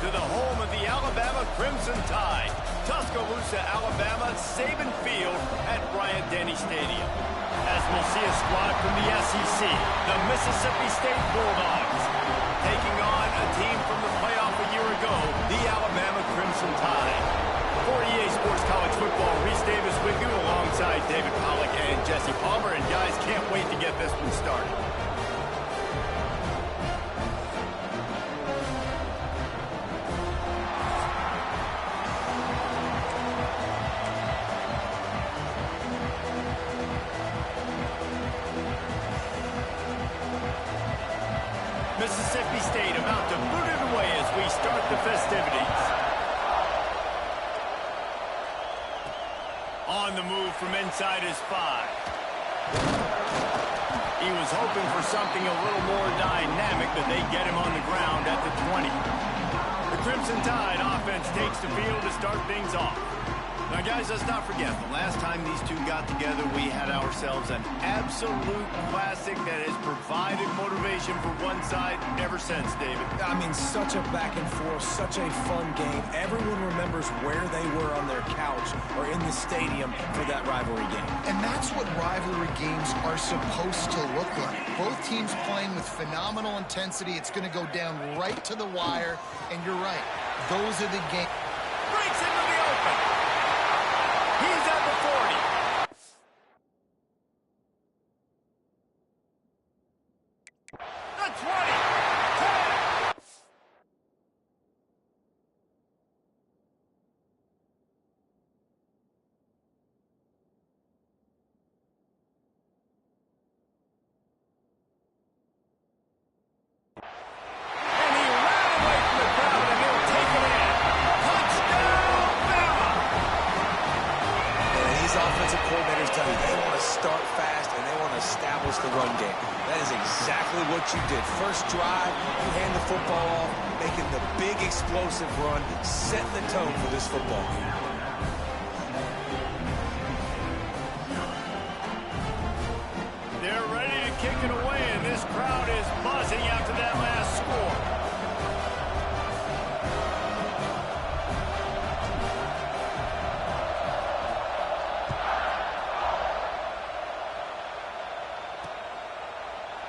to the home of the Alabama Crimson Tide. Tuscaloosa, Alabama, Saban Field at Bryant-Denny Stadium. As we'll see a squad from the SEC, the Mississippi State Bulldogs, taking on a team from the playoff a year ago, the Alabama Crimson Tide. For EA Sports College Football, Reese Davis with you alongside David Pollack and Jesse Palmer. And guys, can't wait to get this one started. Mississippi State about to boot it away as we start the festivities. On the move from inside his 5. He was hoping for something a little more dynamic, but they get him on the ground at the 20. The Crimson Tide offense takes the field to start things off. Now, guys, let's not forget, the last time these two got together, we had ourselves an absolute classic that has provided motivation for one side ever since, David. I mean, such a back and forth, such a fun game. Everyone remembers where they were on their couch or in the stadium for that rivalry game. And that's what rivalry games are supposed to look like. Both teams playing with phenomenal intensity. It's going to go down right to the wire. And you're right, those are the games. Breaks into the open. He's at the 40. The 20. 10. And he ran away from the crowd, and he'll take it in. Touchdown, Bama! These offensive coordinators tell you they want to start fast and they want to establish the run game. That is exactly what you did. First drive, you hand the football off, making the big explosive run, setting the tone for this football game. They're ready to kick it away, and this crowd is buzzing after that last score.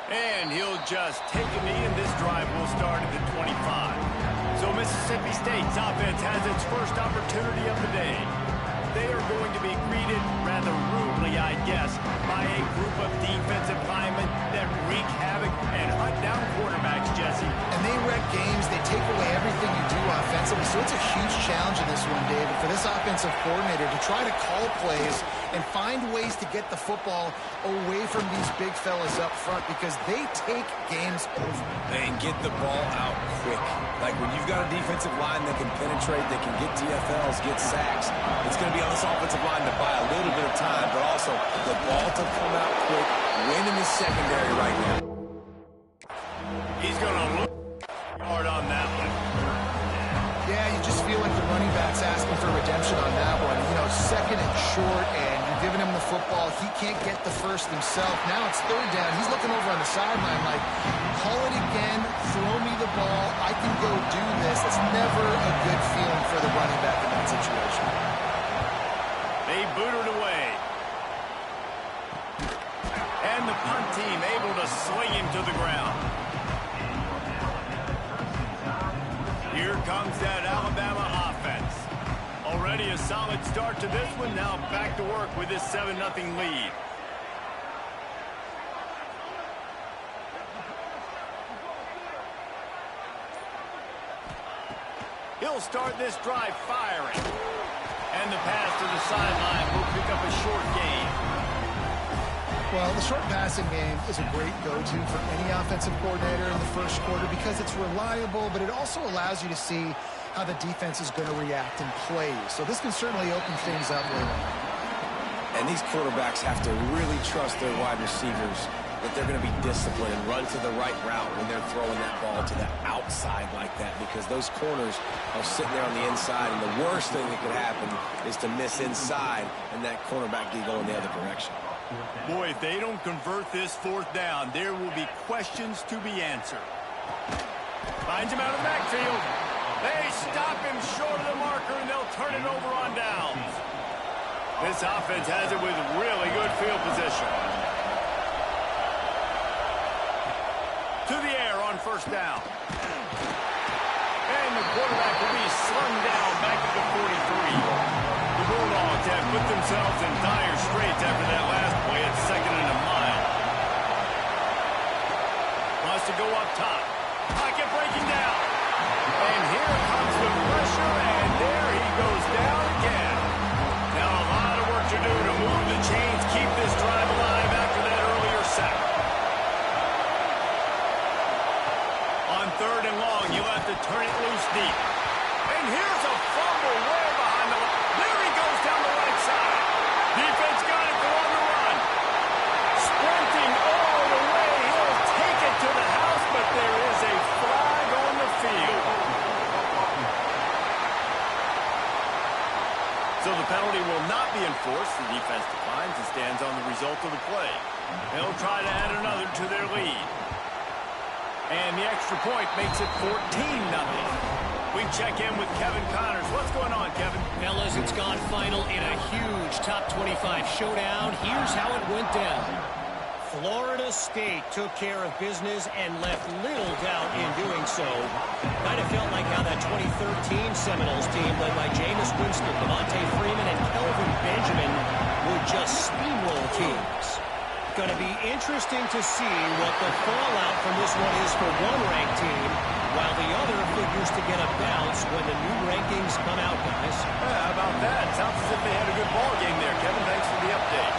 And he'll just take a knee, and this drive will start at the 25. So Mississippi State's offense has its first opportunity of the day. They are going to be greeted rather rudely, I guess, by a group of defensive linemen that wreak havoc and hunt down quarterbacks, Jesse. And they wreck games. They take away everything you do offensively. So it's a huge challenge in this one, David, for this offensive coordinator to try to call plays and find ways to get the football away from these big fellas up front because they take games over. And get the ball out quick. Like when you've got a defensive line that can penetrate, that can get TFLs, get sacks, it's going to be on this offensive line to buy a little bit of time, but also the ball to come out quick, win in the secondary right now. He's going to look hard on that one. Yeah, you just feel like the running back's asking for redemption on that one. You know, second and short, and you're giving him the football. He can't get the first himself. Now it's third down. He's looking over on the sideline like, call it again, throw me the ball, I can go do this. It's never a good feeling for the running back in that situation. They booted away. And the punt team able to swing him to the ground. Here comes that Alabama offense. Already a solid start to this one. Now back to work with this 7-0 lead. He'll start this drive firing. And the pass to the sideline will pick up a short gain. Well, the short passing game is a great go-to for any offensive coordinator in the first quarter because it's reliable, but it also allows you to see how the defense is going to react and play. So this can certainly open things up later. And these quarterbacks have to really trust their wide receivers that they're going to be disciplined and run to the right route when they're throwing that ball to the outside like that, because those corners are sitting there on the inside, and the worst thing that could happen is to miss inside and that cornerback be going the other direction. Boy, if they don't convert this fourth down, there will be questions to be answered. Finds him out of the backfield. They stop him short of the marker, and they'll turn it over on downs. This offense has it with really good field position. To the air on first down. And the quarterback will be slung down back at the 43. The Bulldogs have put themselves in dire straits after that last play at 2nd and a mile. Wants to go up top. Pocket breaking down. And here comes the pressure, and there he goes down again. Now a lot of work to do to move the chains, keep this drive alive after that earlier sack. On 3rd and long, you'll have to turn it loose deep. And here's a fumble way behind the line. There he goes down the right side. Defense got it, go on the run. Sprinting all the way. He'll take it to the house, but there is a flag on the field. So the penalty will not be enforced. The defense declines and stands on the result of the play. They'll try to add another to their lead. And the extra point makes it 14-0. We check in with Kevin Connors. What's going on, Kevin? Fellas, it's gone final in a huge top 25 showdown. Here's how it went down. Florida State took care of business and left little doubt in doing so. Kind of felt like how that 2013 Seminoles team led by Jameis Winston, Devontae Freeman, and Kelvin Benjamin would just steamroll teams. Going to be interesting to see what the fallout from this one is for one ranked team, while the other figures to get a bounce when the new rankings come out, guys. Yeah, how about that? Sounds as if they had a good ball game there, Kevin. Thanks for the update.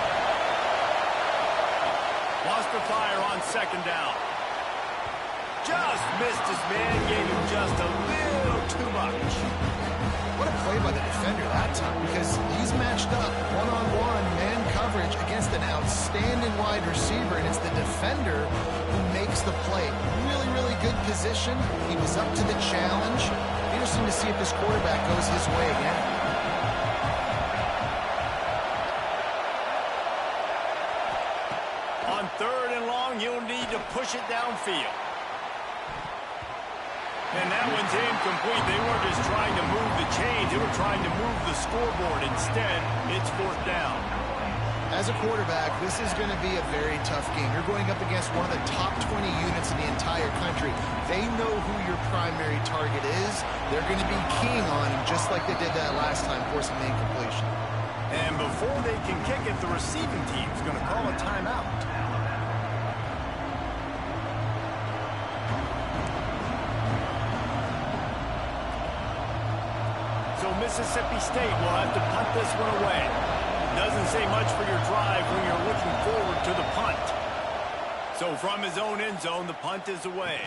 Lost to fire on 2nd down. Just missed his man, gave him just a little too much. What a play by the defender that time, because he's matched up one-on-one man coverage against an outstanding wide receiver, and it's the defender who makes the play. Really, really good position. He was up to the challenge. Interesting to see if this quarterback goes his way again. On 3rd and long, you'll need to push it downfield. And that one's incomplete. They weren't just trying to move the chains. They were trying to move the scoreboard. Instead, it's 4th down. As a quarterback, this is going to be a very tough game. You're going up against one of the top 20 units in the entire country. They know who your primary target is. They're going to be keying on him, just like they did that last time, forcing the incompletion. And before they can kick it, the receiving team's going to call a timeout. So Mississippi State will have to punt this one away. Doesn't say much for your drive when you're looking forward to the punt. So from his own end zone, the punt is away.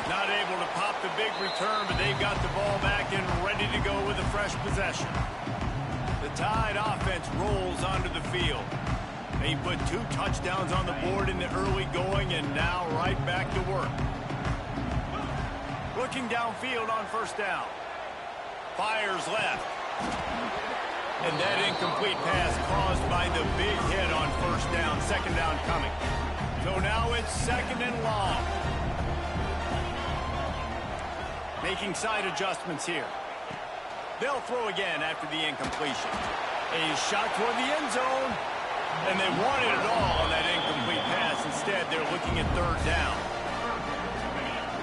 Not able to pop the big return, but they've got the ball back and ready to go with a fresh possession. The Tide offense rolls onto the field. They put 2 touchdowns on the board in the early going, and now right back to work. Looking downfield on 1st down. Fires left. And that incomplete pass caused by the big hit on 1st down. 2nd down coming. So now it's 2nd and long. Making side adjustments here. They'll throw again after the incompletion. A shot toward the end zone. And they wanted it all on that incomplete pass. Instead, they're looking at 3rd down.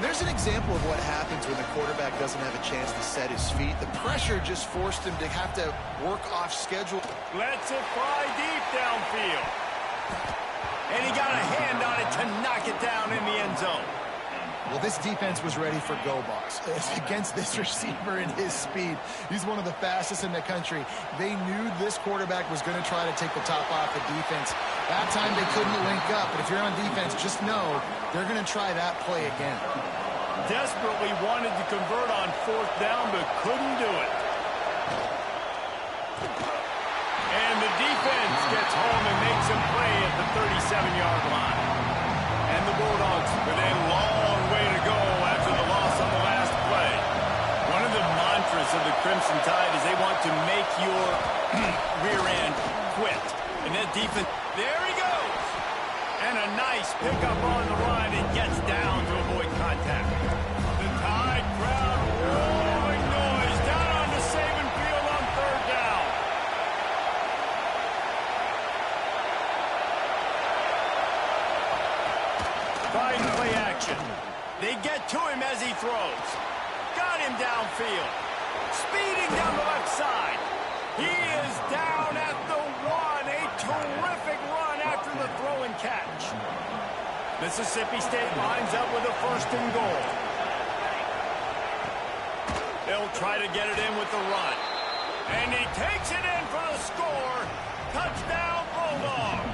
There's an example of what happens when the quarterback doesn't have a chance to set his feet. The pressure just forced him to have to work off schedule. Lets it fly deep downfield. And he got a hand on it to knock it down in the end zone. Well, this defense was ready for go balls against this receiver and his speed. He's one of the fastest in the country. They knew this quarterback was going to try to take the top off the defense. That time they couldn't link up, but if you're on defense, just know they're going to try that play again. Desperately wanted to convert on 4th down, but couldn't do it. And the defense gets home and makes him play at the 37-yard line. And the Bulldogs with a long way to go after the loss on the last play. One of the mantras of the Crimson Tide is they want to make your rear end quit. And that defense, there he goes. And a nice pickup on the run and gets down to avoid contact. Trying to play action. They get to him as he throws. Got him downfield. Speeding down the left side. He is down at the 1. A terrific run after the throw and catch. Mississippi State lines up with a 1st and goal. They'll try to get it in with the run. And he takes it in for the score. Touchdown, Bulldogs.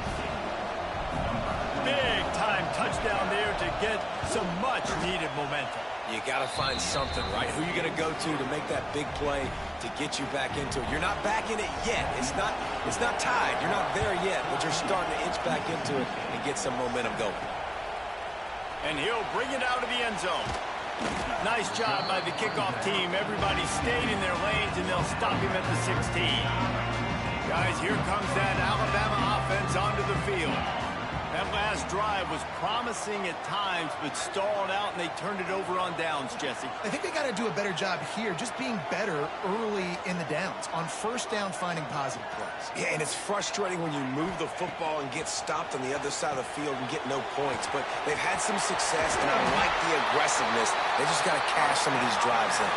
Big-time touchdown there to get some much-needed momentum. You got to find something, right? Who are you going to go to make that big play to get you back into it? You're not back in it yet. It's not tied. You're not there yet, but you're starting to inch back into it and get some momentum going. And he'll bring it out of the end zone. Nice job by the kickoff team. Everybody stayed in their lanes, and they'll stop him at the 16. Guys, here comes that Alabama offense onto the field. That last drive was promising at times, but stalled out, and they turned it over on downs, Jesse. I think they got to do a better job here, just being better early in the downs, on 1st down, finding positive plays. Yeah, and it's frustrating when you move the football and get stopped on the other side of the field and get no points. But they've had some success, and I like the aggressiveness. They just got to cash some of these drives in.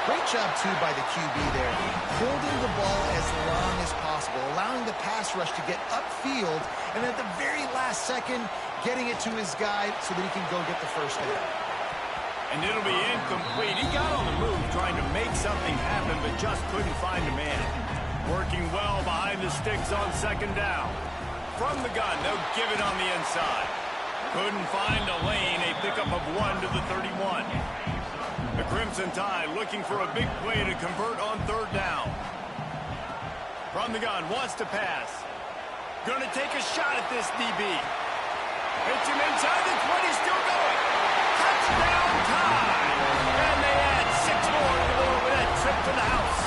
Great job, too, by the QB there, holding the ball as long as possible, allowing the pass rush to get upfield, and at the very last second, getting it to his guy so that he can go get the 1st down. And it'll be incomplete. He got on the move trying to make something happen, but just couldn't find a man. Working well behind the sticks on 2nd down. From the gun, they'll give it on the inside. Couldn't find a lane, a pickup of 1 to the 31. The Crimson Tide looking for a big play to convert on 3rd down. From the gun, wants to pass. Gonna take a shot at this DB. Hits him inside the 20, still going. Touchdown time! And they add 6 more to go with that trip to the house.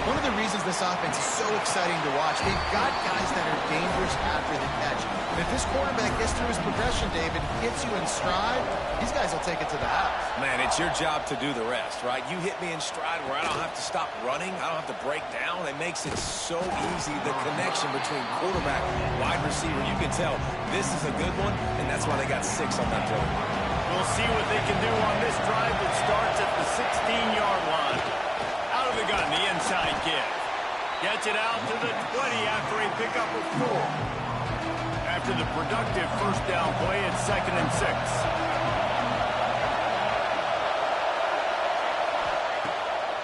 One of the reasons this offense is so exciting to watch, they've got guys that are dangerous after the catch. And if this quarterback gets through his progression, David, hits you in stride, these guys will take it to the house. Man, it's your job to do the rest, right? You hit me in stride where I don't have to stop running. I don't have to break down. It makes it so easy, the connection between quarterback and wide receiver. You can tell this is a good one, and that's why they got 6 on that play. We'll see what they can do on this drive that starts at the 16-yard line. Out of the gun, the inside give. Gets it out to the 20 after a pickup of 4. After the productive 1st down play at 2nd and 6.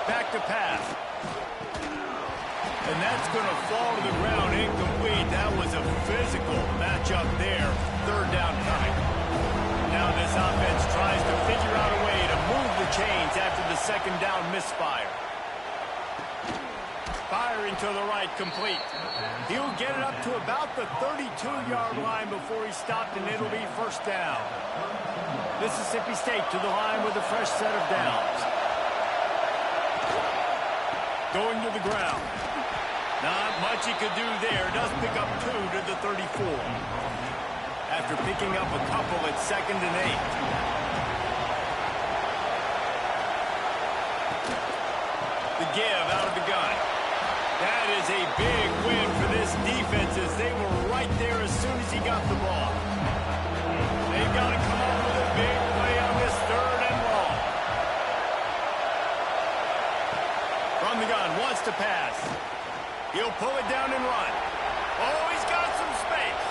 Back to pass. And that's going to fall to the ground incomplete. That was a physical matchup there. 3rd down coming. Now this offense tries to figure out a way to move the chains after the 2nd down misfire. Firing to the right, complete. He'll get it up to about the 32-yard line before he stopped, and it'll be 1st down. Mississippi State to the line with a fresh set of downs. Going to the ground. Not much he could do there. Does pick up 2 to the 34. After picking up a couple at 2nd and 8. The give out of the gun. That is a big win for this defense as they were right there as soon as he got the ball. They've got to come up with a big play on this 3rd and long. From the gun, wants to pass. He'll pull it down and run. Oh, he's got some space.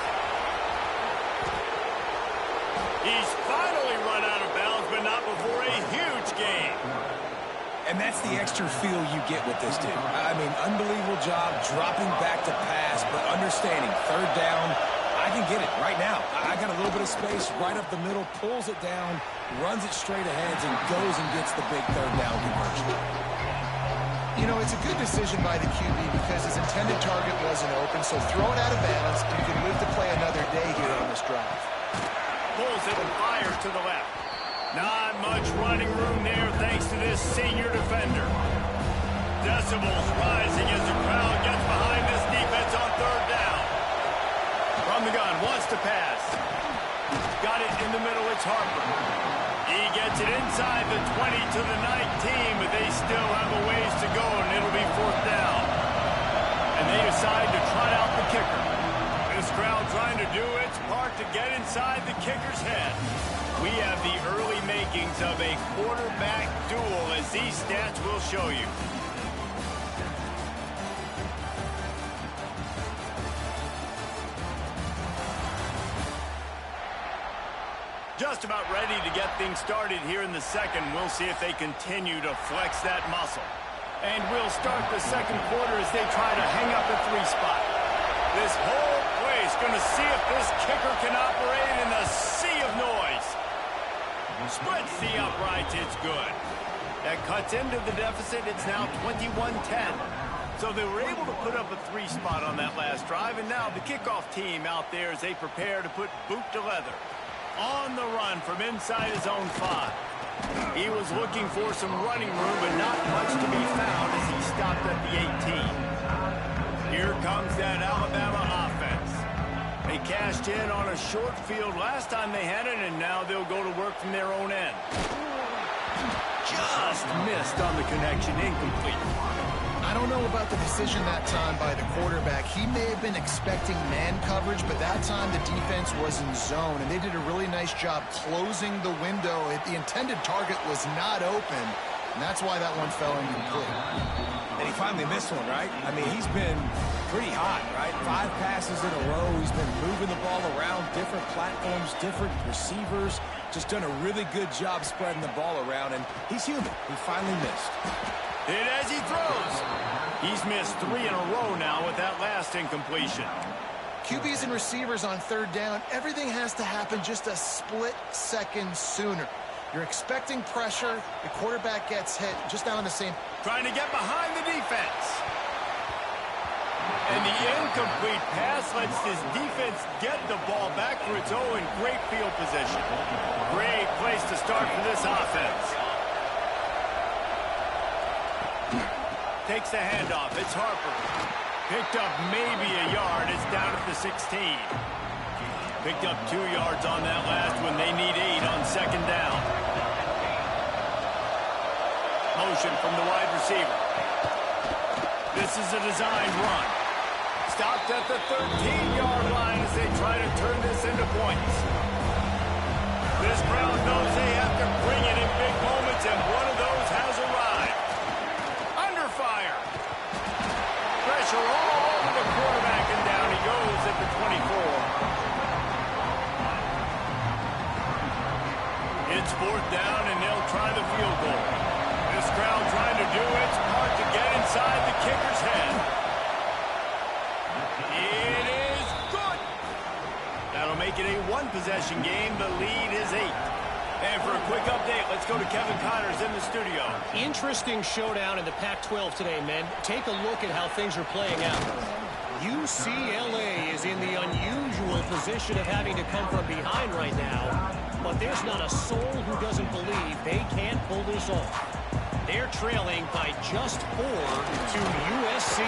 He's finally run out of bounds, but not before a huge gain. And that's the extra feel you get with this dude. I mean, unbelievable job dropping back to pass, but understanding 3rd down, I can get it right now. I got a little bit of space right up the middle, pulls it down, runs it straight ahead, and goes and gets the big 3rd down conversion. You know, it's a good decision by the QB because his intended target wasn't open, so throw it out of bounds, and you can live to play another day here on this drive. Pulls it and fires to the left. Not much running room there thanks to this senior defender. Decibels rising as the crowd gets behind this defense on 3rd down. From the gun, wants to pass. Got it in the middle, it's Harper. He gets it inside the 20 to the 19, but they still have a ways to go, and it'll be 4th down. And they decide to trot out the kicker. This crowd trying to do its part to get inside the kicker's head. We have the early makings of a quarterback duel, as these stats will show you. Just about ready to get things started here in the second. We'll see if they continue to flex that muscle. And we'll start the second quarter as they try to hang up the 3 spot. This whole place going to see if this kicker can operate in a sea of noise. Splits the uprights, it's good. That cuts into the deficit. It's now 21-10. So they were able to put up a 3 spot on that last drive, and now the kickoff team out there as they prepare to put boot to leather. On the run from inside his own 5. He was looking for some running room, but not much to be found as he stopped at the 18. Here comes that Alabama offense. They cashed in on a short field last time they had it, and now they'll go to work from their own end. Just missed on the connection, incomplete. I don't know about the decision that time by the quarterback. He may have been expecting man coverage, but that time the defense was in zone, and they did a really nice job closing the window. The intended target was not open, and that's why that one fell incomplete. And he finally missed one, right? I mean, he's been pretty hot, right? 5 passes in a row. He's been moving the ball around, different platforms, different receivers. Just done a really good job spreading the ball around, and he's human. He finally missed. Hit as he throws. He's missed 3 in a row now with that last incompletion. QBs and receivers on 3rd down, everything has to happen just a split second sooner. You're expecting pressure, the quarterback gets hit, just not on the same. Trying to get behind the defense. And the incomplete pass lets this defense get the ball back for its own. Great field position. Great place to start for this offense. Takes the handoff. It's Harper. Picked up maybe a yard. It's down at the 16. Picked up 2 yards on that last one. They need 8 on 2nd down. Motion from the wide receiver. This is a designed run. Stopped at the 13-yard line as they try to turn this into points. This crowd knows they have to bring it in big moments, and one of those has arrived. Under fire. Pressure all over the quarterback, and down he goes at the 24. It's 4th down, and they'll try the field goal. This crowd trying to do its part to get inside the kicker's head. It is good. That'll make it a 1-possession game. The lead is 8. And for a quick update, let's go to Kevin Connors in the studio. Interesting showdown in the Pac-12 today, men. Take a look at how things are playing out. UCLA is in the unusual position of having to come from behind right now, but there's not a soul who doesn't believe they can't pull this off. They're trailing by just 4 to USC.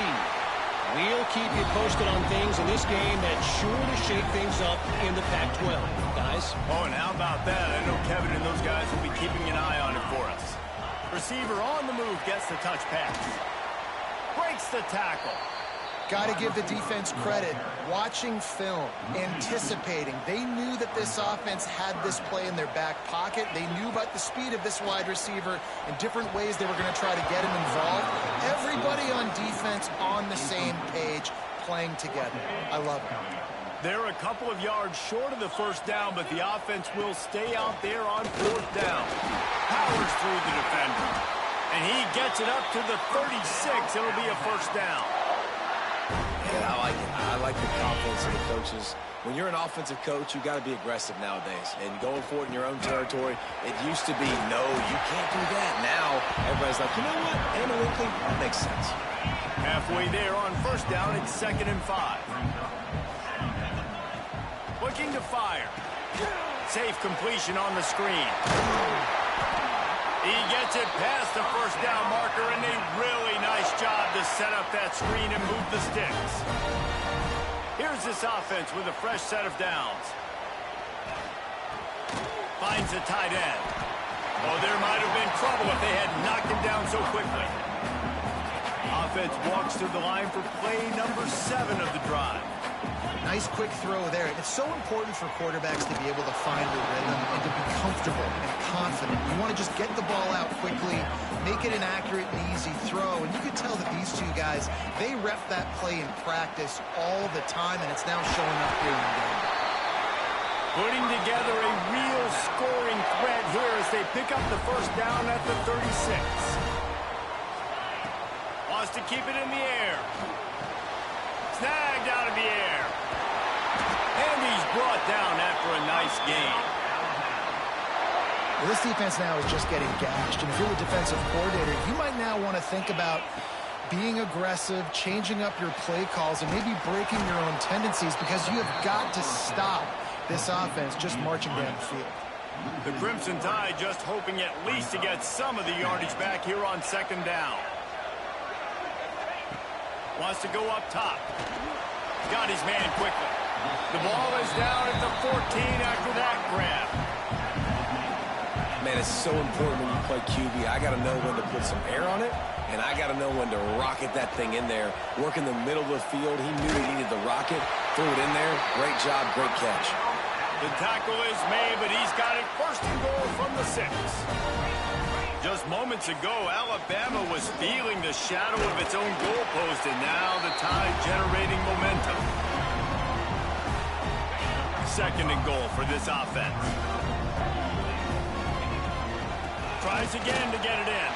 We'll keep you posted on things in this game that's sure to shake things up in the Pac-12. Guys? Oh, and how about that? I know Kevin and those guys will be keeping an eye on it for us. Receiver on the move gets the touch pass. Breaks the tackle. Got to give the defense credit. Watching film, anticipating. They knew that this offense had this play in their back pocket. They knew about the speed of this wide receiver and different ways they were going to try to get him involved. Everybody on defense on the same page, playing together. I love it. They're a couple of yards short of the 1st down, but the offense will stay out there on 4th down. Powers through the defender. And he gets it up to the 36. It'll be a 1st down. Yeah, I like it. I like the confidence of the coaches. When you're an offensive coach, you got to be aggressive nowadays. And going for it in your own territory, it used to be, no, you can't do that. Now, everybody's like, you know what? Analytically, that makes sense. Halfway there on 1st down, it's 2nd and 5. Looking to fire. Safe completion on the screen. He gets it past the 1st down marker, and a really nice job to set up that screen and move the sticks. Here's this offense with a fresh set of downs. Finds the tight end. Oh, there might have been trouble if they had knocked him down so quickly. Offense walks to the line for play number 7 of the drive. Nice Nice quick throw there. And it's so important for quarterbacks to be able to find the rhythm and to be comfortable and confident. You want to just get the ball out quickly, make it an accurate and easy throw. And you can tell that these two guys, they rep that play in practice all the time, and it's now showing up here in the game. Putting together a real scoring threat here as they pick up the first down at the 36. Wants to keep it in the air. Snagged out of the air. And he's brought down after a nice gain. Well, this defense now is just getting gashed. And if you're the defensive coordinator, you might now want to think about being aggressive, changing up your play calls, and maybe breaking your own tendencies, because you have got to stop this offense just marching down the field. The Crimson Tide just hoping at least to get some of the yardage back here on second down. Wants to go up top. Got his man quickly. The ball is down at the 14 after that grab. Man, it's so important when you play QB. I got to know when to put some air on it, and I got to know when to rocket that thing in there. Work in the middle of the field. He knew he needed the rocket. Threw it in there. Great job, great catch. The tackle is made, but he's got it first and goal from the 6. Just moments ago, Alabama was feeling the shadow of its own goalpost, and now the Tide generating momentum. Second and goal for this offense. Tries again to get it in.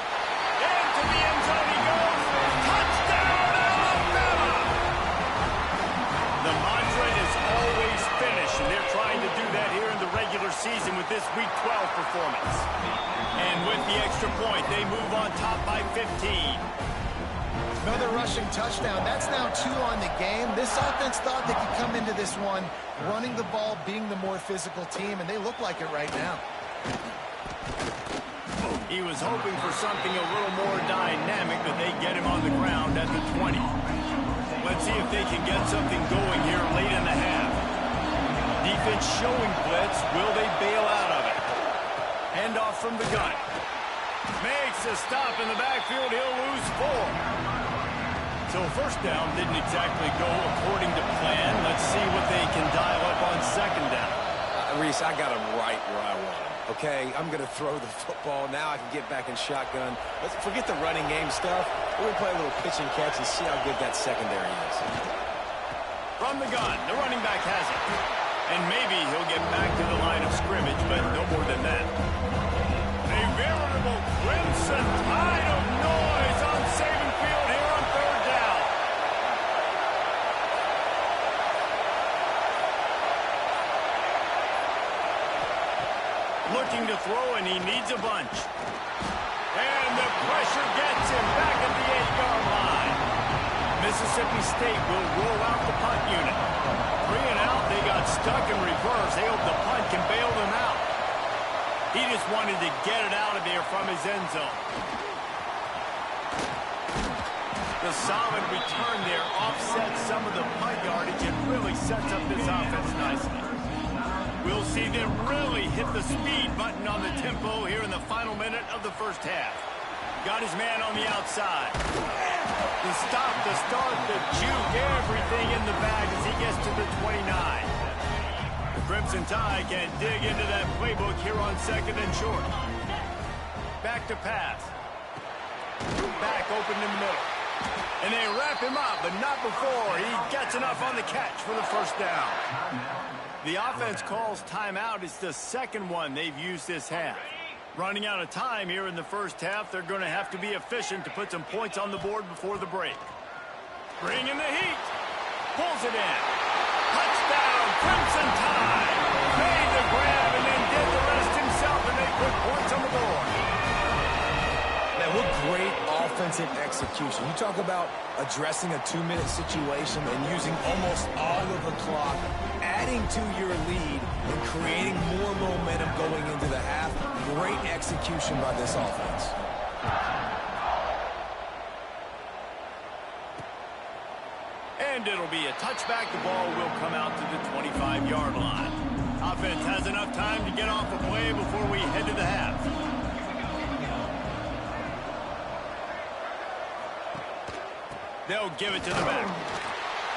Into the end zone he goes. Touchdown, Alabama! The mantra is always finish, and they're trying to do that here in the regular season with this Week 12 performance. And with the extra point, they move on top by 15. Another rushing touchdown. That's now 2 on the game. This offense thought they could come into this one running the ball, being the more physical team, and they look like it right now. He was hoping for something a little more dynamic, but they get him on the ground at the 20. Let's see if they can get something going here late in the half. Defense showing blitz. Will they bail out of it? Handoff from the gun. Makes a stop in the backfield. He'll lose 4. So first down didn't exactly go according to plan. Let's see what they can dial up on second down. Reese, I got him right where I want him. Okay, I'm going to throw the football. Now I can get back in shotgun. Let's forget the running game stuff. We're going to play a little pitch and catch and see how good that secondary is. From the gun, the running back has it. And maybe he'll get back to the line of scrimmage, but no more than that. A veritable crimson tide of noise on Saban Field here on third down. Looking to throw, and he needs a bunch. And the pressure gets him back at the 8-yard line. Mississippi State will roll out the punt unit. 3 and out, they got stuck in reverse. They hope the punt can bail them out. He just wanted to get it out of there from his end zone. The solid return there offsets some of the punt yardage and really sets up this offense nicely. We'll see them really hit the speed button on the tempo here in the final minute of the first half. Got his man on the outside. The stop, the start, the juke, everything in the bag as he gets to the 29. The Crimson Tide can dig into that playbook here on second and short. Back to pass. Back open in the middle. And they wrap him up, but not before he gets enough on the catch for the first down. The offense calls timeout. It's the second one they've used this half. Running out of time here in the first half. They're going to have to be efficient to put some points on the board before the break. Bringing the heat. Pulls it in. Touchdown, Crimson Tide. Made the grab and then did the rest himself, and they put points on the board. Man, what great offensive execution. You talk about addressing a 2-minute situation and using almost all of the clock, adding to your lead and creating more momentum going into the half. Great execution by this offense. And it'll be a touchback. The ball will come out to the 25-yard line. Offense has enough time to get off a play before we head to the half. They'll give it to the back.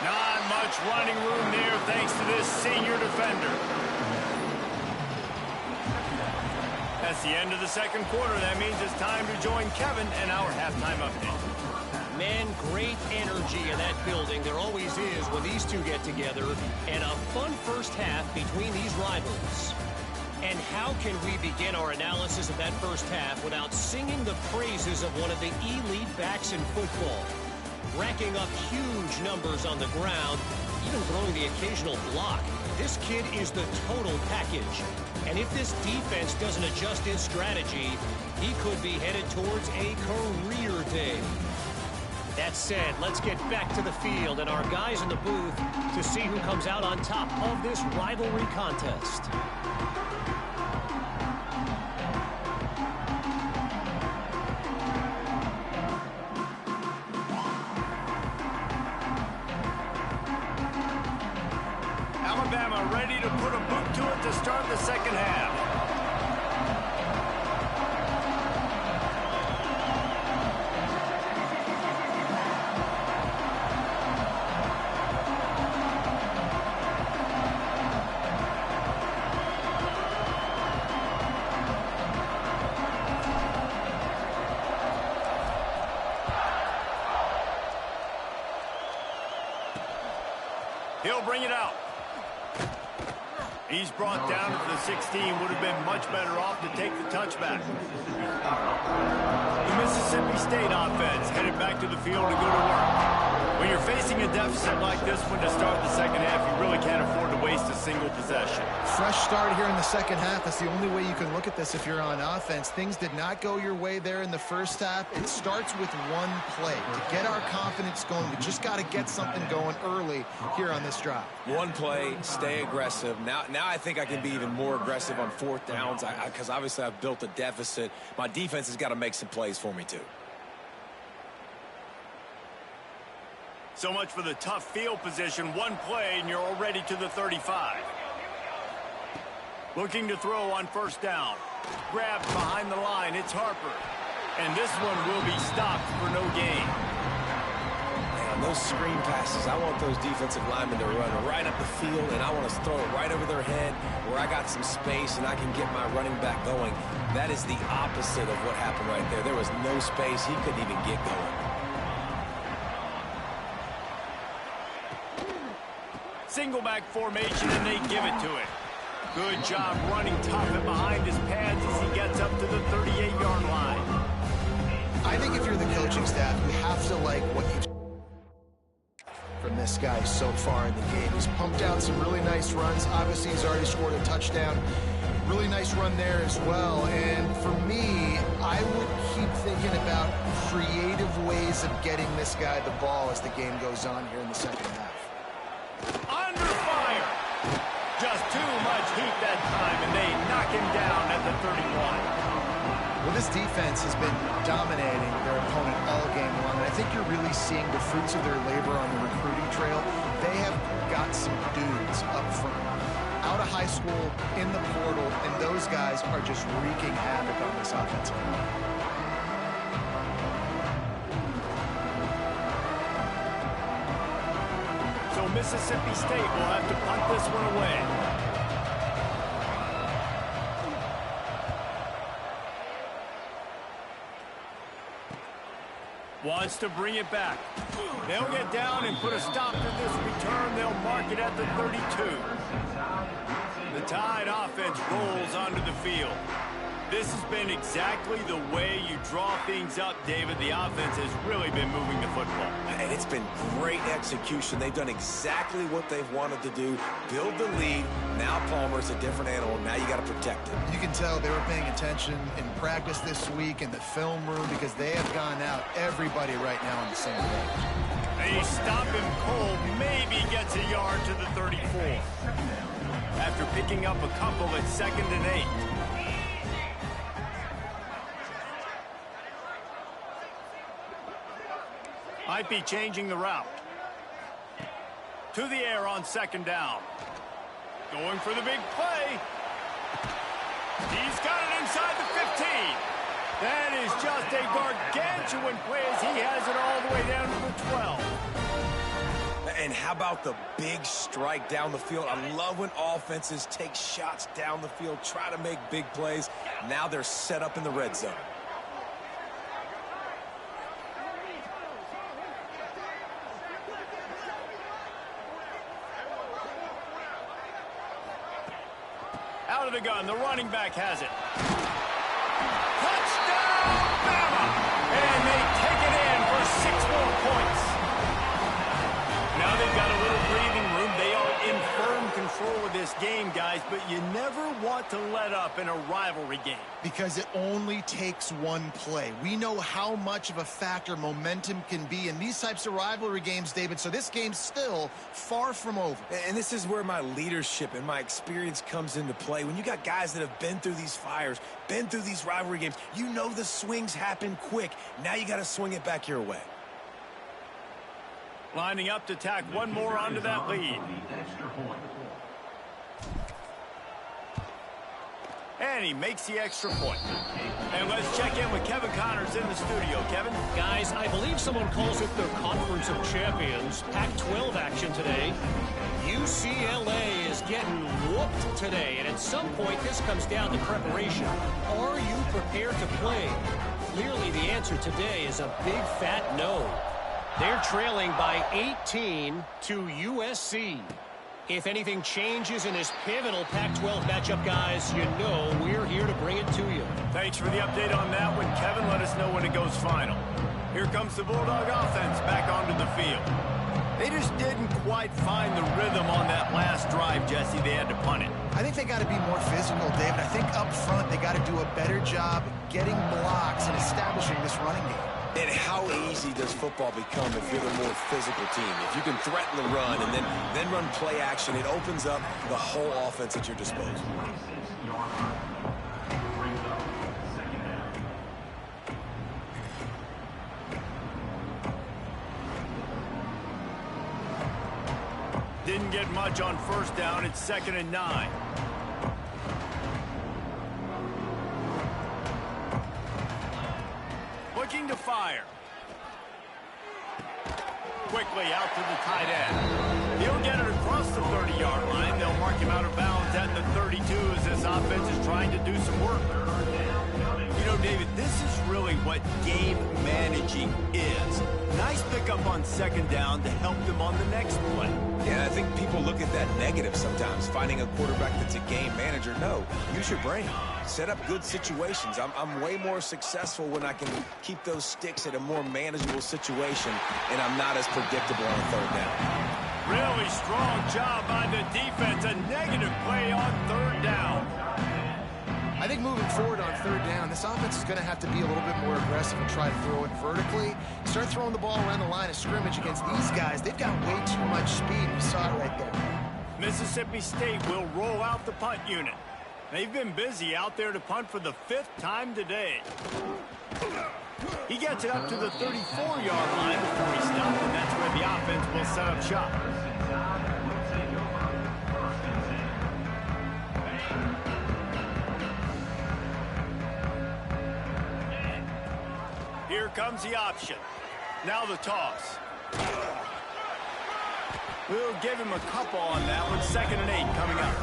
Not much running room there thanks to this senior defender. That's the end of the second quarter. That means it's time to join Kevin and our halftime update. Man, great energy in that building. There always is when these two get together. And a fun first half between these rivals. And how can we begin our analysis of that first half without singing the praises of one of the elite backs in football? Racking up huge numbers on the ground, even throwing the occasional block. This kid is the total package. And if this defense doesn't adjust its strategy, he could be headed towards a career day. That said, let's get back to the field and our guys in the booth to see who comes out on top of this rivalry contest. Alabama ready to put a boot to it to start the second half. He'll bring it out. He's brought down to the 16. Would have been much better off to take the touchback. The Mississippi State offense headed back to the field to go to work. When you're facing a deficit like this one to start the second half, you really can't afford to waste a single possession. Fresh start here in the second half. That's the only way you can look at this if you're on offense. Things did not go your way there in the first half. It starts with one play. To get our confidence going, we just got to get something going early here on this drive. One play, stay aggressive. Now I think I can be even more aggressive on fourth downs because obviously I've built a deficit. My defense has got to make some plays for me too. So much for the tough field position. One play and you're already to the 35. Looking to throw on first down. Grabbed behind the line. It's Harper. And this one will be stopped for no gain. Man, those screen passes, I want those defensive linemen to run right up the field, and I want to throw it right over their head where I got some space and I can get my running back going. That is the opposite of what happened right there. There was no space. He couldn't even get going. Single back formation, and they give it to it. Good job running tough and behind his pads as he gets up to the 38-yard line. I think if you're the coaching staff, you have to like what you've from this guy so far in the game. He's pumped out some really nice runs. Obviously, he's already scored a touchdown. Really nice run there as well. And for me, I would keep thinking about creative ways of getting this guy the ball as the game goes on here in the second half. Under fire. Just too much heat that time, and they knock him down at the 31. Well, this defense has been dominating their opponent all game long, and I think you're really seeing the fruits of their labor on the recruiting trail. They have got some dudes up front, out of high school, in the portal, and those guys are just wreaking havoc on this offensive line. So Mississippi State will have to punt this one away. Wants to bring it back. They'll get down and put a stop to this return. They'll mark it at the 32. The Tide offense rolls onto the field. This has been exactly the way you draw things up, David. The offense has really been moving the football. And it's been great execution. They've done exactly what they've wanted to do. Build the lead. Now Palmer's a different animal. Now you got to protect it. You can tell they were paying attention in practice this week in the film room because they have gone out everybody right now on the same page. They stop him cold. Maybe gets a yard to the 34. After picking up a couple at 2nd and 8. Might be changing the route. To the air on 2nd down. Going for the big play. He's got it inside the 15. That is just a gargantuan play as he has it all the way down to the 12. And how about the big strike down the field? I love when offenses take shots down the field, try to make big plays. Now they're set up in the red zone. Out of the gun, the running back has it. Touchdown, Bama! And they take it in for 6 more points. Now they've got a little breathing room. They are in firm control of this game, guys, but you never want to let up in a rivalry game. Because it only takes one play. We know how much of a factor momentum can be in these types of rivalry games, David, so this game's still far from over. And this is where my leadership and my experience comes into play. When you got guys that have been through these fires, been through these rivalry games, you know the swings happen quick. Now you got to swing it back your way. Lining up to tack one more onto that lead. And he makes the extra point. And let's check in with Kevin Connors in the studio. Kevin? Guys, I believe someone calls it the Conference of Champions. Pac-12 action today. UCLA is getting whooped today, and at some point this comes down to preparation. Are you prepared to play? Clearly the answer today is a big fat no. They're trailing by 18 to USC. If anything changes in this pivotal Pac-12 matchup, guys, you know we're here to bring it to you. Thanks for the update on that one, Kevin. Let us know when it goes final. Here comes the Bulldog offense back onto the field. They just didn't quite find the rhythm on that last drive, Jesse. They had to punt it. I think they got to be more physical, David. I think up front they got to do a better job getting blocks and establishing this running game. And how easy does football become if you're the more physical team? If you can threaten the run and then run play action, it opens up the whole offense at your disposal. Didn't get much on first down. It's 2nd and 9. Looking to fire. Quickly out to the tight end. He'll get it across the 30-yard line. They'll mark him out of bounds at the 32 as this offense is trying to do some work. You know, David, this is really what game managing is. Nice pickup on 2nd down to help them on the next play. Yeah, I think people look at that negative sometimes, finding a quarterback that's a game manager. No, use your brain. Set up good situations. I'm way more successful when I can keep those sticks at a more manageable situation, and I'm not as predictable on 3rd down. Really strong job by the defense. A negative play on 3rd down. I think moving forward on 3rd down, this offense is going to have to be a little bit more aggressive and try to throw it vertically. Start throwing the ball around the line of scrimmage against these guys. They've got way too much speed. We saw it right there. Mississippi State will roll out the punt unit. They've been busy out there to punt for the 5th time today. He gets it up to the 34-yard line before he stopped, and that's where the offense will set up shop. Here comes the option. Now the toss. We'll give him a couple on that one. 2nd and 8 coming up.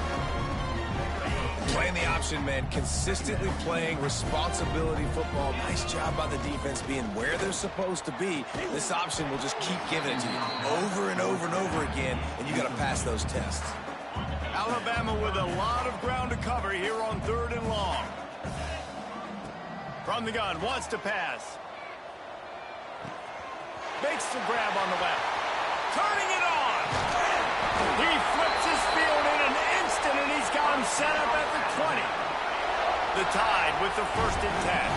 Playing the option, man. Consistently playing responsibility football. Nice job by the defense being where they're supposed to be. This option will just keep giving it to you over and over and over again, and you got to pass those tests. Alabama with a lot of ground to cover here on 3rd and long. From the gun, wants to pass. Makes the grab on the left. Turning it on. He flips his field in an instant, and he's got him set up at the 20. The Tide with the 1st and 10.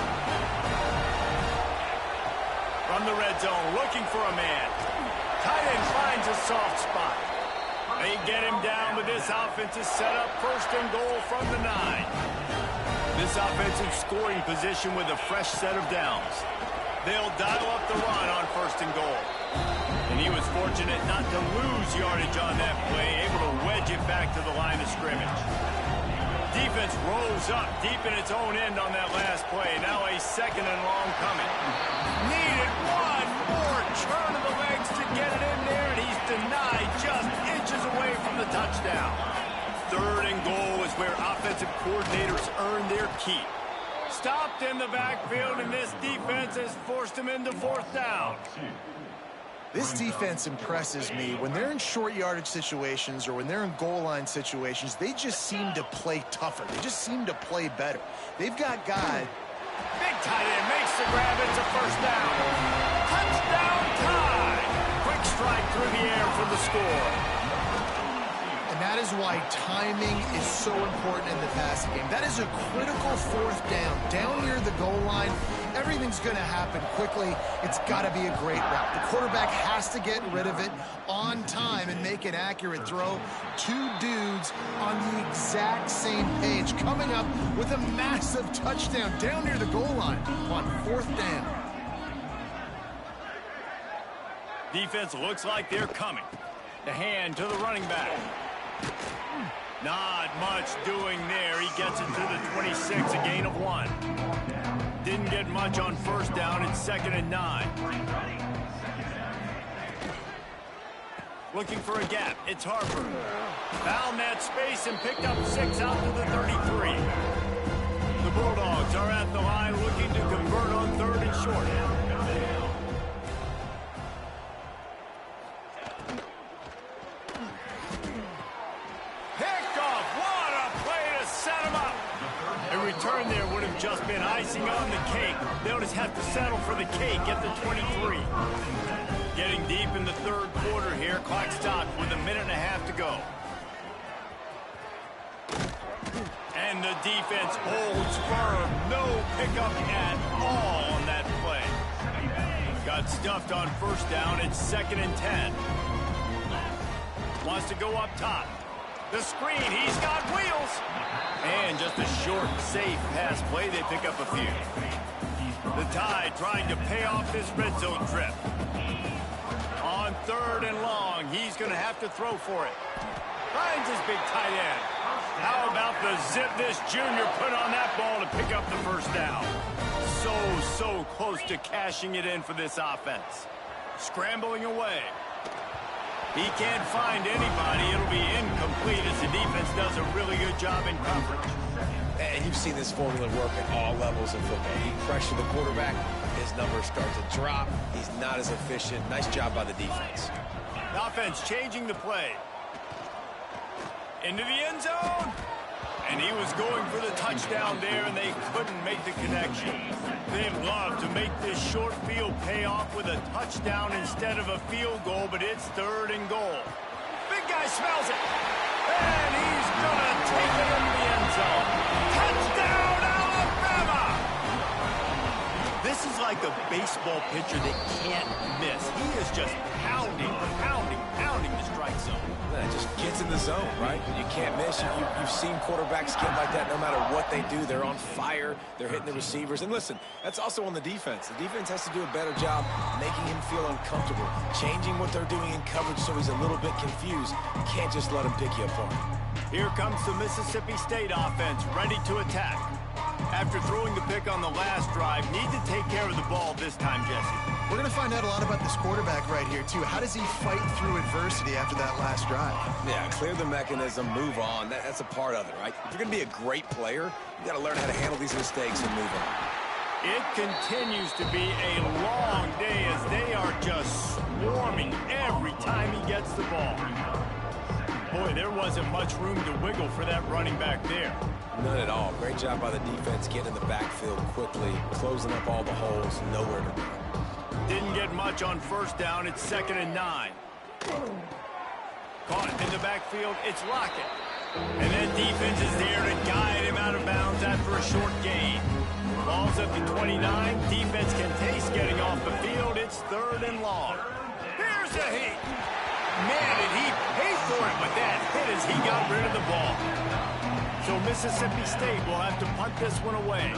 From the red zone, looking for a man. Tight end finds a soft spot. They get him down, but this offense is set up 1st and goal from the 9. This offensive scoring position with a fresh set of downs. They'll dial up the run on 1st and goal. And he was fortunate not to lose yardage on that play, able to wedge it back to the line of scrimmage. Defense rolls up deep in its own end on that last play. Now a 2nd and long coming. Needed one more turn of the legs to get it in there, and he's denied the touchdown. 3rd and goal is where offensive coordinators earn their keep. Stopped in the backfield, and this defense has forced him into 4th down. This defense impresses me. When they're in short yardage situations or when they're in goal line situations, they just seem to play tougher. They just seem to play better. They've got guys. Big tight end makes the grab. It's a 1st down. Touchdown tie. Quick strike through the air for the score. And that is why timing is so important in the passing game. That is a critical 4th down. Down near the goal line, everything's going to happen quickly. It's got to be a great route. The quarterback has to get rid of it on time and make an accurate throw. 2 dudes on the exact same page, coming up with a massive touchdown down near the goal line on 4th down. Defense looks like they're coming. The hand to the running back. Not much doing there. He gets it to the 26, a gain of 1. Didn't get much on 1st down. It's 2nd and 9. Looking for a gap. It's Harper. Found that space and picked up 6 out to the 33. The Bulldogs are at the line looking to convert on 3rd and short. Return there would have just been icing on the cake. They'll just have to settle for the cake at the 23. Getting deep in the 3rd quarter here. Clock stopped with 1.5 minutes to go. And the defense holds firm. No pickup at all on that play. Got stuffed on 1st down. It's 2nd and 10. Wants to go up top. The screen, he's got wheels. And just a short, safe pass play, they pick up a few. The Tide trying to pay off this red zone trip. On 3rd and long, he's going to have to throw for it. Finds his big tight end. How about the zip this junior put on that ball to pick up the 1st down? So close to cashing it in for this offense. Scrambling away. He can't find anybody. It'll be incomplete as the defense does a really good job in coverage. And you've seen this formula work at all levels of football. You pressure the quarterback, his numbers start to drop. He's not as efficient. Nice job by the defense. The offense changing the play. Into the end zone. And he was going for the touchdown there, and they couldn't make the connection. They'd love to make this short field pay off with a touchdown instead of a field goal, but it's 3rd and goal. Big guy smells it. And he's going to take it into the end zone. Touchdown, Alabama! This is like a baseball pitcher that can't miss. He is just pounding the strike zone. It just gets in the zone, right? You can't miss. You've seen quarterbacks get like that no matter what they do. They're on fire. They're hitting the receivers. And listen, that's also on the defense. The defense has to do a better job making him feel uncomfortable, changing what they're doing in coverage so he's a little bit confused. You can't just let him pick you apart. Here comes the Mississippi State offense, ready to attack. After throwing the pick on the last drive, need to take care of the ball this time, Jesse. We're going to find out a lot about this quarterback right here, too. How does he fight through adversity after that last drive? Yeah, clear the mechanism, move on. That's a part of it, right? If you're going to be a great player, you got to learn how to handle these mistakes and move on. It continues to be a long day as they are just swarming every time he gets the ball. Boy, there wasn't much room to wiggle for that running back there. None at all. Great job by the defense getting in the backfield quickly, closing up all the holes, nowhere to run. Didn't get much on 1st down. It's 2nd and 9. Caught in the backfield. It's Lockett. And that defense is there to guide him out of bounds after a short gain. Ball's up to 29. Defense can taste getting off the field. It's 3rd and long. Here's a heat. Man, did he pay for it with that hit as he got rid of the ball. So Mississippi State will have to punt this one away.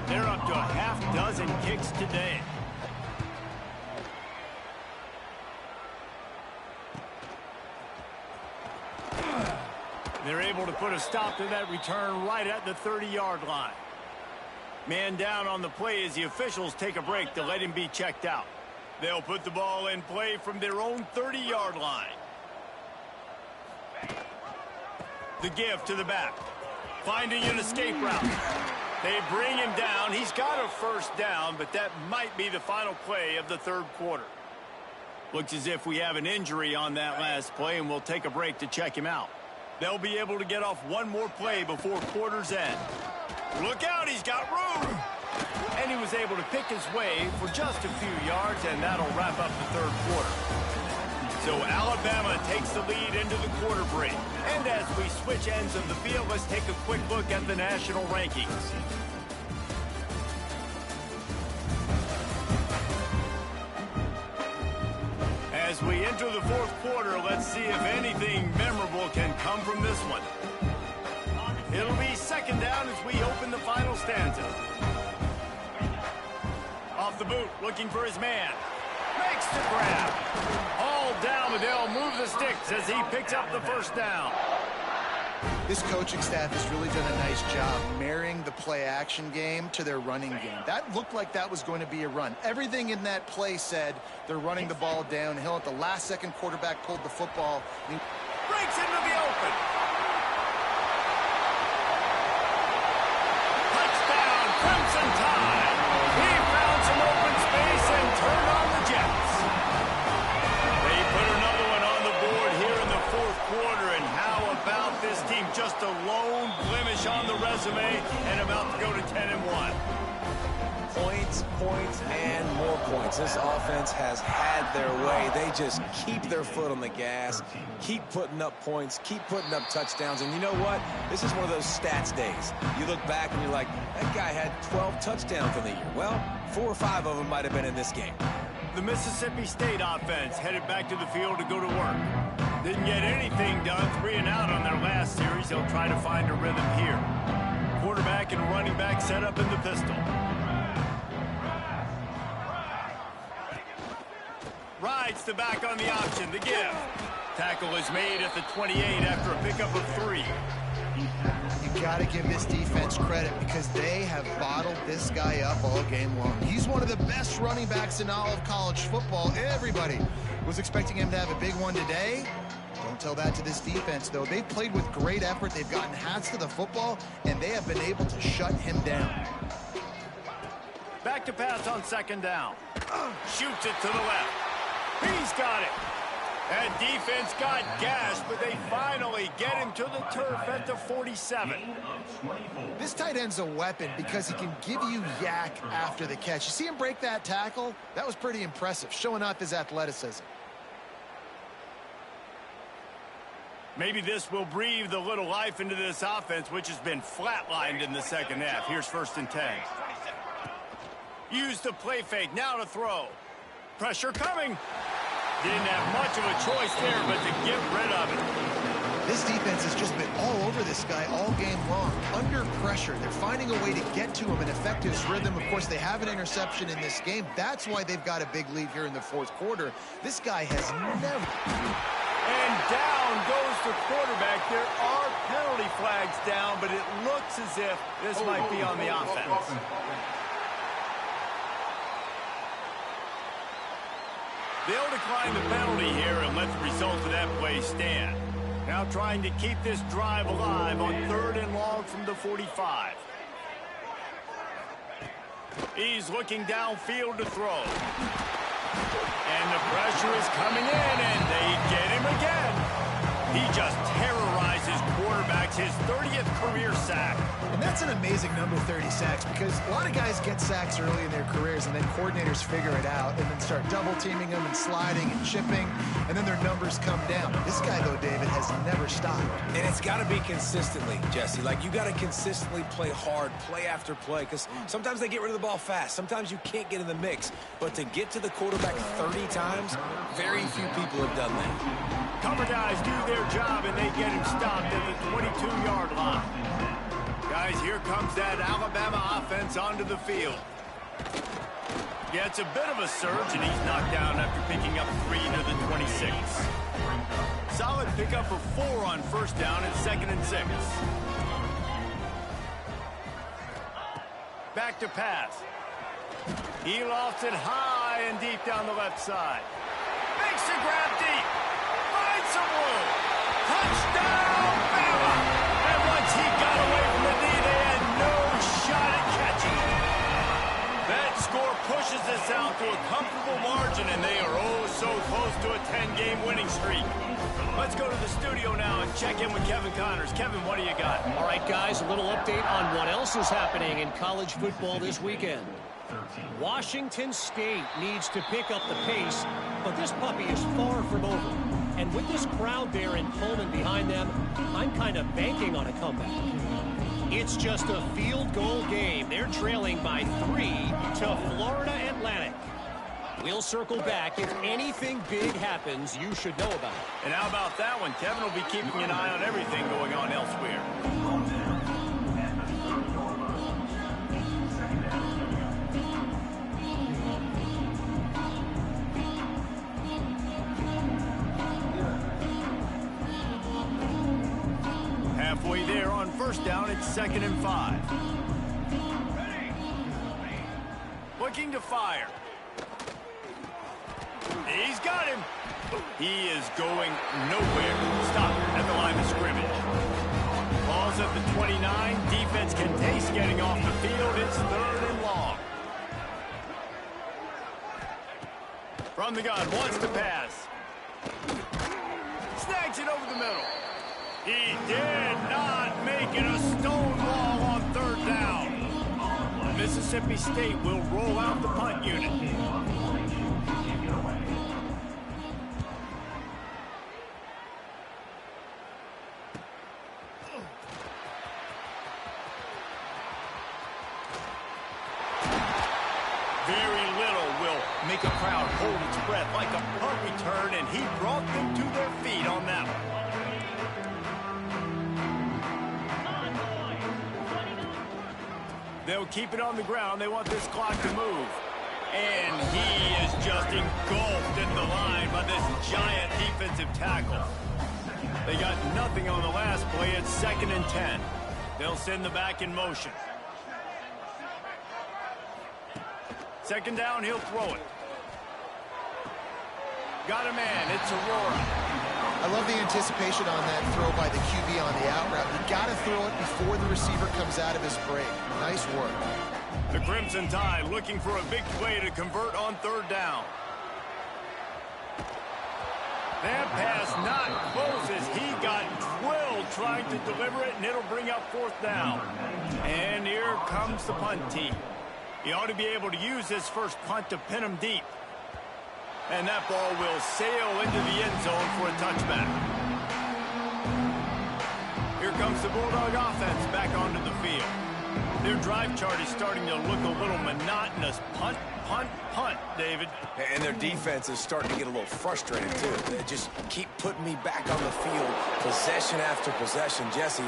They're up to a half-dozen kicks today. They're able to put a stop to that return right at the 30-yard line. Man down on the play as the officials take a break to let him be checked out. They'll put the ball in play from their own 30-yard line. The give to the back. Finding an escape route. They bring him down. He's got a first down, but that might be the final play of the third quarter. Looks as if we have an injury on that last play, and we'll take a break to check him out. They'll be able to get off one more play before quarter's end. Look out, he's got room! And he was able to pick his way for just a few yards, and that'll wrap up the third quarter. So Alabama takes the lead into the quarter break. And as we switch ends of the field, let's take a quick look at the national rankings. As we enter the fourth quarter, let's see if anything memorable can come from this one. It'll be second down as we open the final stanza. Off the boot, looking for his man. Makes the grab. All down, but they'll move the sticks as he picks up the first down. This coaching staff has really done a nice job marrying the play-action game to their running game. That looked like that was going to be a run. Everything in that play said they're running the ball downhill. At the last second, quarterback pulled the football. Breaks into the open. Touchdown, Crimson Tide. He found some open space and turned on the Jets. They put another one on the board here in the fourth quarter, and how about this team? Just a lone blemish on the resume and about to go to 10-1. Points, points, and more points. This offense has had their way. They just keep their foot on the gas, keep putting up points, keep putting up touchdowns. And you know what? This is one of those stats days. You look back and you're like, that guy had 12 touchdowns in the year. Well, 4 or 5 of them might have been in this game. The Mississippi State offense headed back to the field to go to work. Didn't get anything done, 3 and out on their last series. They'll try to find a rhythm here. Quarterback and running back set up in the pistol. Rides the back on the option, the give. Tackle is made at the 28 after a pickup of 3. You got to give this defense credit because they have bottled this guy up all game long. He's one of the best running backs in all of college football. Everybody was expecting him to have a big one today. Don't tell that to this defense, though. They've played with great effort. They've gotten hats to the football, and they have been able to shut him down. Back to pass on second down. Shoots it to the left. He's got it. That defense got gashed, but they finally get him to the turf at the 47. This tight end's a weapon because he can give you yak after the catch. You see him break that tackle? That was pretty impressive, showing off his athleticism. Maybe this will breathe a little life into this offense, which has been flatlined in the second half. Here's 1st and 10. Use the play fake, now to throw. Pressure coming. Didn't have much of a choice there, but to get rid of it. This defense has just been all over this guy all game long. Under pressure, they're finding a way to get to him and affect his rhythm. Of course, they have an interception in this game. That's why they've got a big lead here in the fourth quarter. This guy has never... And down goes the quarterback. There are penalty flags down, but it looks as if this might be on the offense. They'll decline the penalty here and let the result of that play stand. Now trying to keep this drive alive on 3rd and long from the 45. He's looking downfield to throw. And the pressure is coming in, and they get him again. He just terrorizes quarterbacks, his 30th career sack. And that's an amazing number, 30 sacks, because a lot of guys get sacks early in their careers, and then coordinators figure it out and then start double-teaming them and sliding and chipping, and then their numbers come down. This guy, though, David, has never stopped. And it's got to be consistently, Jesse. Like, you got to consistently play hard, play after play, because sometimes they get rid of the ball fast. Sometimes you can't get in the mix. But to get to the quarterback 30 times, very few people have done that. Cover guys do their job, and they get him stopped at the 22-yard line. Guys, here comes that Alabama offense onto the field. Gets a bit of a surge, and he's knocked down after picking up 3 to the 26. Solid pickup of 4 on first down at 2nd and 6. Back to pass. He lofts it high and deep down the left side. Makes the grab deep. Finds some room. Touchdown, Bama! 49ers. Kevin, what do you got? All right, guys, a little update on what else is happening in college football this weekend. Washington State needs to pick up the pace, but this puppy is far from over. And with this crowd there in Pullman behind them, I'm kind of banking on a comeback. It's just a field goal game. They're trailing by 3 to Florida Atlantic. We'll circle back. If anything big happens, you should know about it. And how about that one? Kevin will be keeping an eye on everything going on elsewhere. Halfway there on first down, it's 2nd and 5. Looking to fire. He's got him. He is going nowhere. Stop at the line of scrimmage. Ball's at the 29. Defense can taste getting off the field. It's 3rd and long. From the gun, wants to pass. Snags it over the middle. He did not make it a stone wall on 3rd down. Mississippi State will roll out the punt unit. Very little will make a crowd hold its breath like a punt return, and he brought them to their feet on that one. They'll keep it on the ground. They want this clock to move. And he is just engulfed in the line by this giant defensive tackle. They got nothing on the last play. It's 2nd and 10. They'll send the back in motion. 2nd down, he'll throw it. Got a man. It's Aurora. I love the anticipation on that throw by the QB on the out route. You got to throw it before the receiver comes out of his break. Nice work. The Crimson Tide looking for a big play to convert on 3rd down. That pass not close as he got drilled trying to deliver it, and it'll bring up 4th down. And here comes the punt team. He ought to be able to use his first punt to pin him deep. And that ball will sail into the end zone for a touchback. Here comes the Bulldog offense back onto the field. Their drive chart is starting to look a little monotonous. Punt, punt, punt, David. And their defense is starting to get a little frustrated, too. They just keep putting me back on the field, possession after possession. Jesse,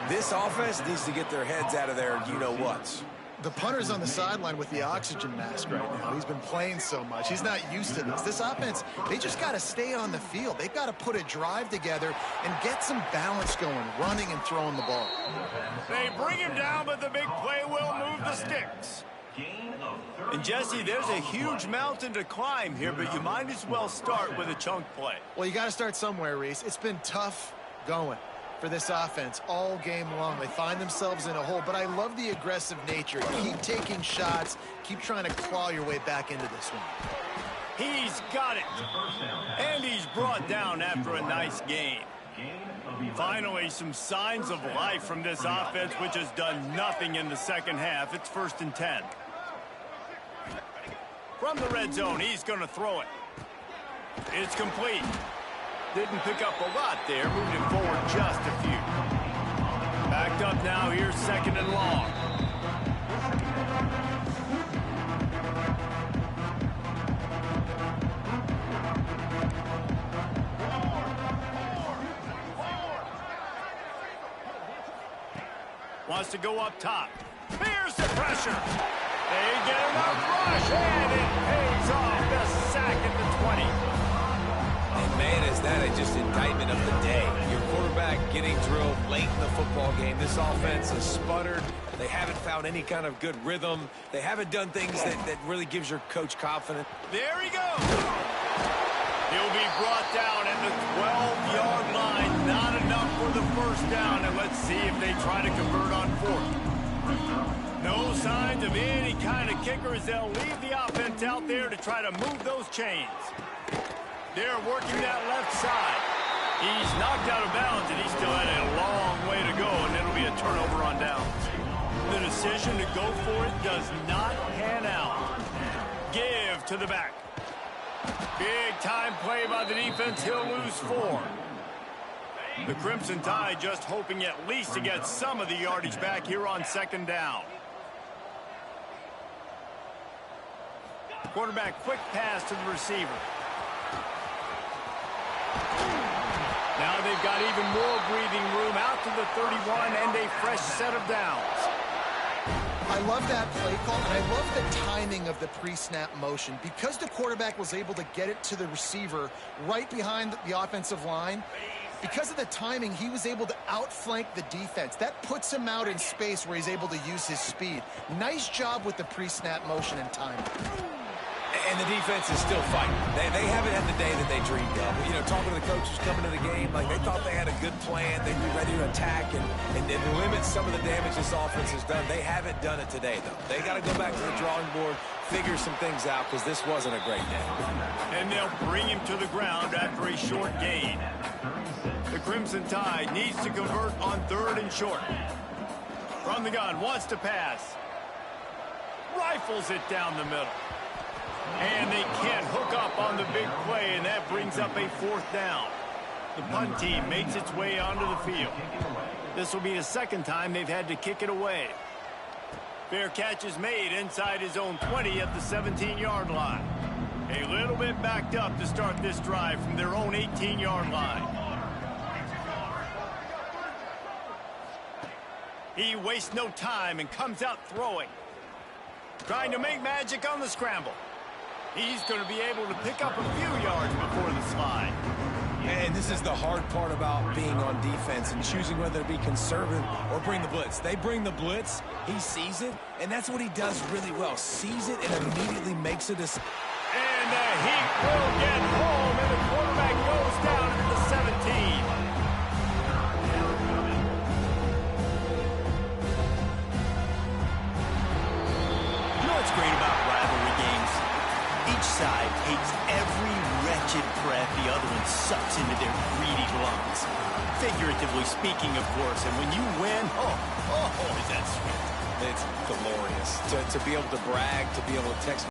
this offense needs to get their heads out of their you-know-whats. The punter's on the sideline with the oxygen mask right now. He's been playing so much. He's not used to this. This offense, they just got to stay on the field. They've got to put a drive together and get some balance going, running and throwing the ball. They bring him down, but the big play will move the sticks. And, Jesse, there's a huge mountain to climb here, but you might as well start with a chunk play. Well, you got to start somewhere, Reese. It's been tough going for this offense all game long. They find themselves in a hole, but I love the aggressive nature. Keep taking shots. Keep trying to claw your way back into this one. He's got it. And he's brought down after a nice game. Finally, some signs of life from this offense, which has done nothing in the second half. It's 1st and 10. From the red zone, he's going to throw it. It's complete. Didn't pick up a lot there, moved him forward just a few. Backed up now, here's 2nd and long. Wants to go up top. Here's the pressure. They get him up rush, and it pays off. The sack at the 20. And man, is that just indictment of the day. Your quarterback getting drilled late in the football game. This offense has sputtered. They haven't found any kind of good rhythm. They haven't done things that really gives your coach confidence. There he goes. He'll be brought down at the 12-yard line. Not enough for the 1st down. And let's see if they try to convert on 4th. No signs of any kind of kicker as they'll leave the offense out there to try to move those chains. They're working that left side. He's knocked out of bounds, and he still had a long way to go, and it'll be a turnover on downs. The decision to go for it does not pan out. Give to the back. Big-time play by the defense. He'll lose 4. The Crimson Tide just hoping at least to get some of the yardage back here on 2nd down. Quarterback quick pass to the receiver. Now they've got even more breathing room out to the 31 and a fresh set of downs. I love that play call, and I love the timing of the pre-snap motion. Because the quarterback was able to get it to the receiver right behind the offensive line, because of the timing, he was able to outflank the defense. That puts him out in space where he's able to use his speed. Nice job with the pre-snap motion and timing. And the defense is still fighting. They haven't had the day that they dreamed of. You know, talking to the coaches coming to the game, like they thought they had a good plan. They'd be ready to attack and limit some of the damage this offense has done. They haven't done it today, though. They got to go back to the drawing board, figure some things out, because this wasn't a great day. And they'll bring him to the ground after a short gain. The Crimson Tide needs to convert on 3rd and short. From the gun, wants to pass. Rifles it down the middle. And they can't hook up on the big play, and that brings up a 4th down. The punt team makes its way onto the field. This will be the 2nd time they've had to kick it away. Fair catch is made inside his own 20 at the 17-yard line. A little bit backed up to start this drive from their own 18-yard line. He wastes no time and comes out throwing. Trying to make magic on the scramble. He's going to be able to pick up a few yards before the slide. And this is the hard part about being on defense and choosing whether to be conservative or bring the blitz. They bring the blitz, he sees it, and that's what he does really well. Sees it and immediately makes a decision. And the heat will get home, and the quarterback goes down at the 17. You know what's great about rivalry games? Each side hates every wretched breath the other one sucks into their greedy lungs. Figuratively speaking, of course, and when you win, oh, is that sweet. It's glorious to be able to brag, to be able to text